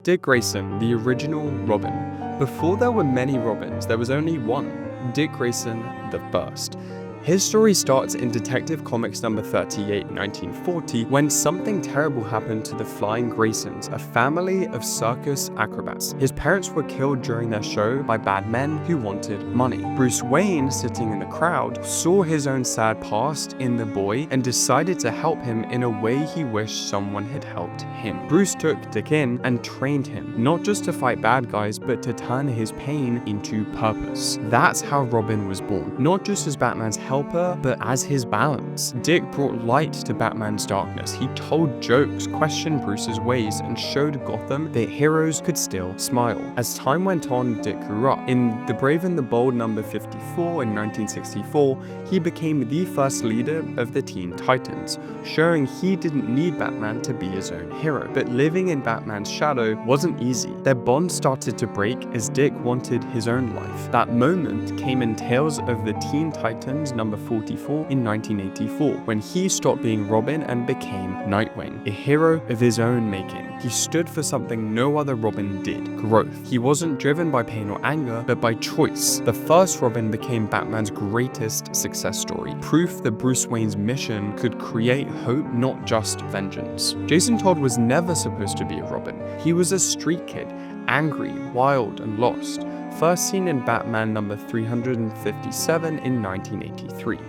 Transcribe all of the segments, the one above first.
Dick Grayson, the original Robin. Before there were many Robins, there was only one, Dick Grayson the first. His story starts in Detective Comics number 38, 1940, when something terrible happened to the Flying Graysons, a family of circus acrobats. His parents were killed during their show by bad men who wanted money. Bruce Wayne, sitting in the crowd, saw his own sad past in the boy and decided to help him in a way he wished someone had helped him. Bruce took Dick in and trained him, not just to fight bad guys, but to turn his pain into purpose. That's how Robin was born, not just as Batman's helper, but as his balance. Dick brought light to Batman's darkness. He told jokes, questioned Bruce's ways, and showed Gotham that heroes could still smile. As time went on, Dick grew up. In The Brave and the Bold number 54 in 1964, he became the first leader of the Teen Titans, showing he didn't need Batman to be his own hero. But living in Batman's shadow wasn't easy. Their bond started to break as Dick wanted his own life. That moment came in Tales of the Teen Titans number 44 in 1984, when he stopped being Robin and became Nightwing, a hero of his own making. He stood for something no other Robin did: growth. He wasn't driven by pain or anger, but by choice. The first Robin became Batman's greatest success story, proof that Bruce Wayne's mission could create hope, not just vengeance. Jason Todd was never supposed to be a Robin. He was a street kid, angry, wild, and lost. First seen in Batman number 357 in 1983.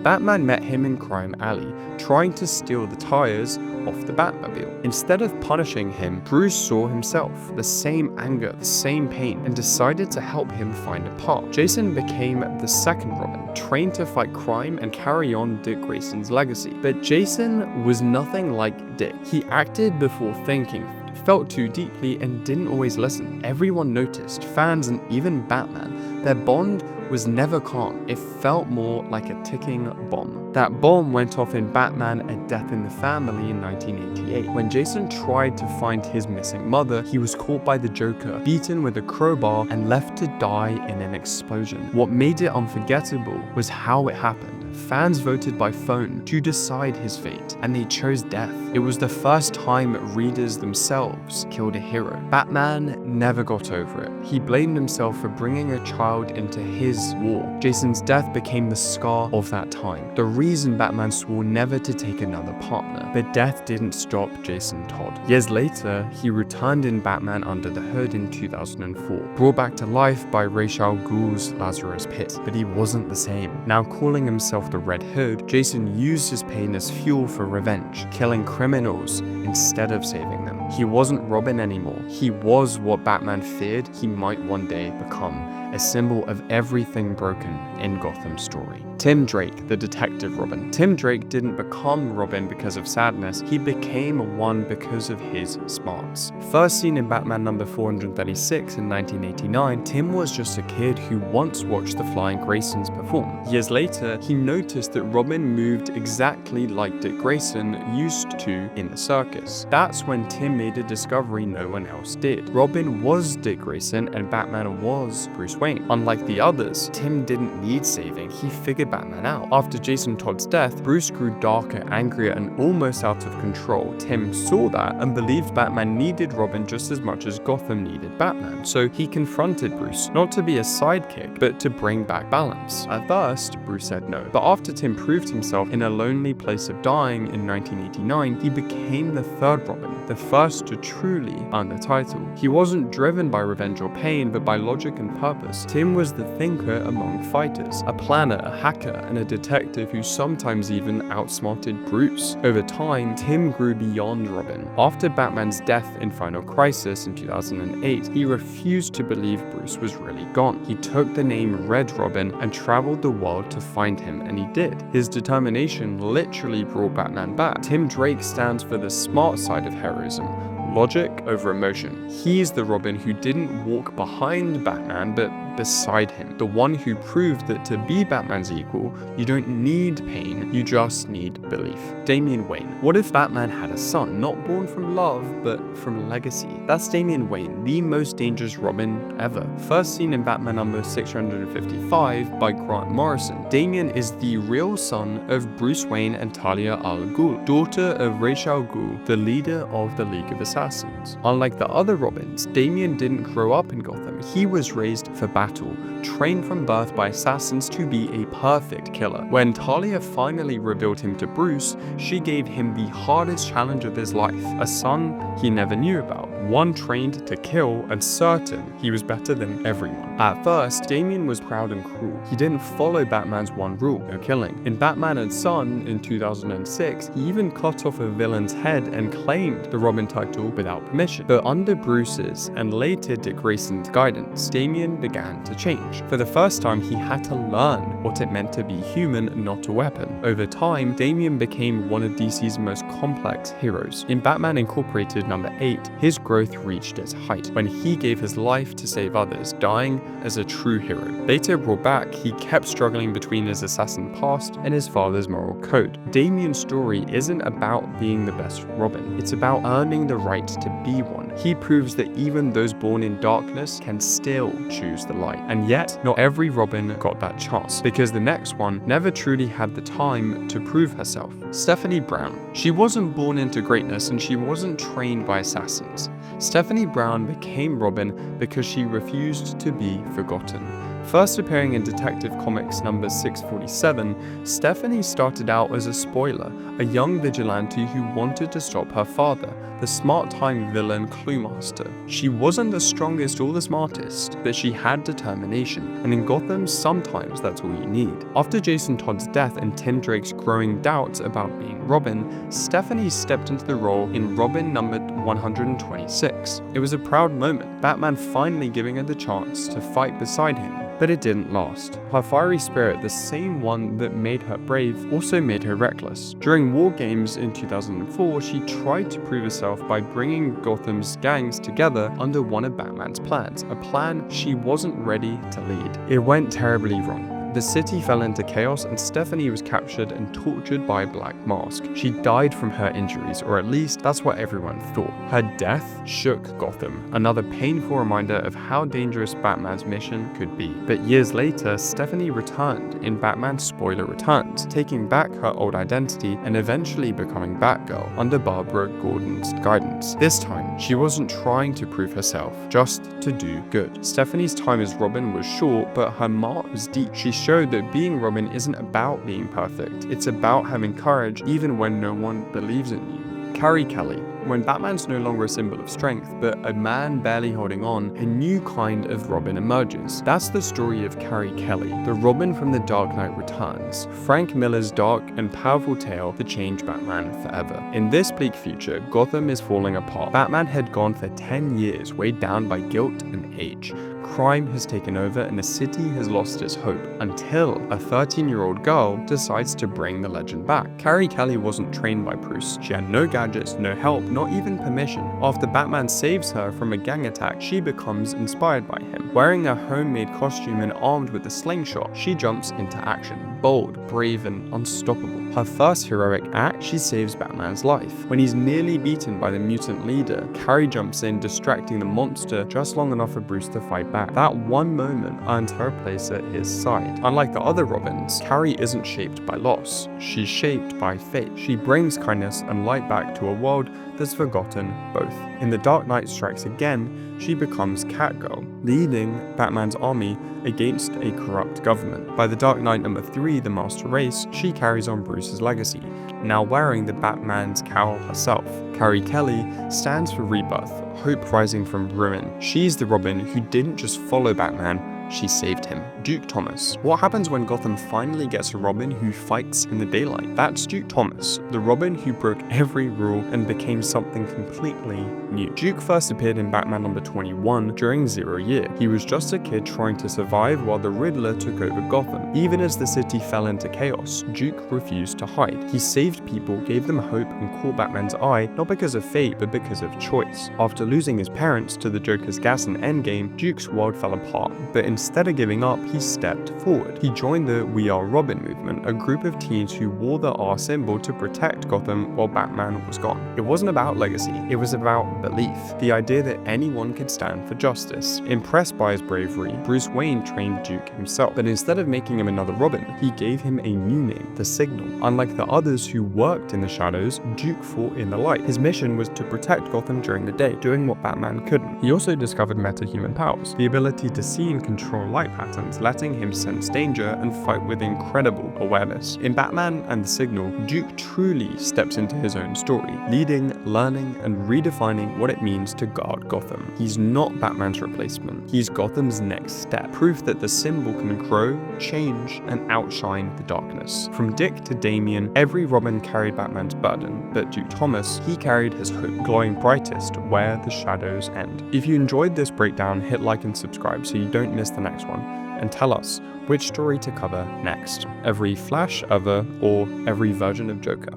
Batman met him in Crime Alley, trying to steal the tires off the Batmobile. Instead of punishing him, Bruce saw himself, the same anger, the same pain, and decided to help him find a path. Jason became the second Robin, trained to fight crime and carry on Dick Grayson's legacy. But Jason was nothing like Dick. He acted before thinking, felt too deeply, and didn't always listen. Everyone noticed, fans and even Batman. Their bond was never calm. It felt more like a ticking bomb. That bomb went off in Batman: A Death in the Family in 1988. When Jason tried to find his missing mother, he was caught by the Joker, beaten with a crowbar, and left to die in an explosion. What made it unforgettable was how it happened. Fans voted by phone to decide his fate, and they chose death. It was the first time readers themselves killed a hero. Batman never got over it. He blamed himself for bringing a child into his war. Jason's death became the scar of that time, the reason Batman swore never to take another partner. But death didn't stop Jason Todd. Years later, he returned in Batman Under the Hood in 2004, brought back to life by Ra's al Ghul's Lazarus Pit. But he wasn't the same. Now calling himself the Red Hood, Jason used his pain as fuel for revenge, killing criminals instead of saving them. He wasn't Robin anymore. He was what Batman feared he might one day become, a symbol of everything broken in Gotham's story. Tim Drake, the Detective Robin. Tim Drake didn't become Robin because of sadness, he became one because of his smarts. First seen in Batman number 436 in 1989, Tim was just a kid who once watched the Flying Graysons perform. Years later, he noticed that Robin moved exactly like Dick Grayson used to in the circus. That's when Tim made a discovery no one else did. Robin was Dick Grayson and Batman was Bruce Wayne. Unlike the others, Tim didn't need saving, he figured Batman out. After Jason Todd's death, Bruce grew darker, angrier, and almost out of control. Tim saw that and believed Batman needed Robin just as much as Gotham needed Batman, so he confronted Bruce, not to be a sidekick, but to bring back balance. At first, Bruce said no, but after Tim proved himself in A Lonely Place of Dying in 1989, he became the third Robin, the first to truly earn the title. He wasn't driven by revenge or pain, but by logic and purpose. Tim was the thinker among fighters, a planner, a hacker, and a detective who sometimes even outsmarted Bruce. Over time, Tim grew beyond Robin. After Batman's death in Final Crisis in 2008, he refused to believe Bruce was really gone. He took the name Red Robin and traveled the world to find him, and he did. His determination literally brought Batman back. Tim Drake stands for the smart side of heroism, logic over emotion. He's the Robin who didn't walk behind Batman, but beside him, the one who proved that to be Batman's equal, you don't need pain, you just need belief. Damian Wayne. What if Batman had a son, not born from love, but from legacy? That's Damian Wayne, the most dangerous Robin ever. First seen in Batman number 655 by Grant Morrison. Damian is the real son of Bruce Wayne and Talia al Ghul, daughter of Ra's al Ghul, the leader of the League of Assassins. Unlike the other Robins, Damian didn't grow up in Gotham. He was raised for battle, trained from birth by assassins to be a perfect killer. When Talia finally revealed him to Bruce, she gave him the hardest challenge of his life, a son he never knew about, one trained to kill and certain he was better than everyone. At first, Damian was proud and cruel. He didn't follow Batman's one rule, no killing. In Batman and Son in 2006, he even cut off a villain's head and claimed the Robin title without permission. But under Bruce's and later Dick Grayson's guidance, Damian began to change. For the first time, he had to learn what it meant to be human, not a weapon. Over time, Damian became one of DC's most complex heroes. In Batman Incorporated number 8, his growth reached its height when he gave his life to save others, dying as a true hero. Later brought back, he kept struggling between his assassin past and his father's moral code. Damian's story isn't about being the best Robin, it's about earning the right to be one. He proves that even those born in darkness can still choose the light. And yet, not every Robin got that chance, because the next one never truly had the time to prove herself. Stephanie Brown. She wasn't born into greatness and she wasn't trained by assassins. Stephanie Brown became Robin because she refused to be forgotten. First appearing in Detective Comics number 647, Stephanie started out as a spoiler, a young vigilante who wanted to stop her father, the smart-time villain Cluemaster. She wasn't the strongest or the smartest, but she had determination, and in Gotham, sometimes that's all you need. After Jason Todd's death and Tim Drake's growing doubts about being Robin, Stephanie stepped into the role in Robin number 126. It was a proud moment, Batman finally giving her the chance to fight beside him. But it didn't last. Her fiery spirit, the same one that made her brave, also made her reckless. During War Games in 2004, she tried to prove herself by bringing Gotham's gangs together under one of Batman's plans, a plan she wasn't ready to lead. It went terribly wrong. The city fell into chaos and Stephanie was captured and tortured by Black Mask. She died from her injuries, or at least that's what everyone thought. Her death shook Gotham, another painful reminder of how dangerous Batman's mission could be. But years later, Stephanie returned in Batman Spoiler Returns, taking back her old identity and eventually becoming Batgirl under Barbara Gordon's guidance. This time, she wasn't trying to prove herself, just to do good. Stephanie's time as Robin was short, but her mark was deep. She showed that being Robin isn't about being perfect, it's about having courage even when no one believes in you. Carrie Kelly. When Batman's no longer a symbol of strength, but a man barely holding on, a new kind of Robin emerges. That's the story of Carrie Kelly, the Robin from The Dark Knight Returns, Frank Miller's dark and powerful tale to change Batman forever. In this bleak future, Gotham is falling apart. Batman had gone for 10 years, weighed down by guilt and age. Crime has taken over and the city has lost its hope, until a 13-year-old girl decides to bring the legend back. Carrie Kelly wasn't trained by Bruce. She had no gadgets, no help, not even permission. After Batman saves her from a gang attack, she becomes inspired by him. Wearing a homemade costume and armed with a slingshot, she jumps into action. Bold, brave, and unstoppable. Her first heroic act, she saves Batman's life. When he's nearly beaten by the mutant leader, Carrie jumps in, distracting the monster just long enough for Bruce to fight back. That one moment earned her place at his side. Unlike the other Robins, Carrie isn't shaped by loss. She's shaped by fate. She brings kindness and light back to a world that's forgotten both. In The Dark Knight Strikes Again, she becomes Catgirl, leading Batman's army against a corrupt government. By The Dark Knight number 3, The Master Race, she carries on Bruce's legacy, now wearing the Batman's cowl herself. Carrie Kelly stands for rebirth, hope rising from ruin. She's the Robin who didn't just follow Batman, she saved him. Duke Thomas. What happens when Gotham finally gets a Robin who fights in the daylight? That's Duke Thomas, the Robin who broke every rule and became something completely new. Duke first appeared in Batman number 21 during 0 Year. He was just a kid trying to survive while the Riddler took over Gotham. Even as the city fell into chaos, Duke refused to hide. He saved people, gave them hope, and caught Batman's eye, not because of fate, but because of choice. After losing his parents to the Joker's gas in Endgame, Duke's world fell apart, but in instead of giving up, he stepped forward. He joined the We Are Robin movement, a group of teens who wore the R symbol to protect Gotham while Batman was gone. It wasn't about legacy, it was about belief, the idea that anyone could stand for justice. Impressed by his bravery, Bruce Wayne trained Duke himself, but instead of making him another Robin, he gave him a new name, the Signal. Unlike the others who worked in the shadows, Duke fought in the light. His mission was to protect Gotham during the day, doing what Batman couldn't. He also discovered metahuman powers, the ability to see and control light patterns, letting him sense danger and fight with incredible awareness. In Batman and the Signal, Duke truly steps into his own story, leading, learning, and redefining what it means to guard Gotham. He's not Batman's replacement, he's Gotham's next step, proof that the symbol can grow, change, and outshine the darkness. From Dick to Damian, every Robin carried Batman's burden, but Duke Thomas, he carried his hope, glowing brightest where the shadows end. If you enjoyed this breakdown, hit like and subscribe so you don't miss the next one, and tell us which story to cover next. Every Flash ever, or every version of Joker.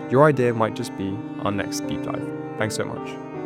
Your idea might just be our next deep dive. Thanks so much.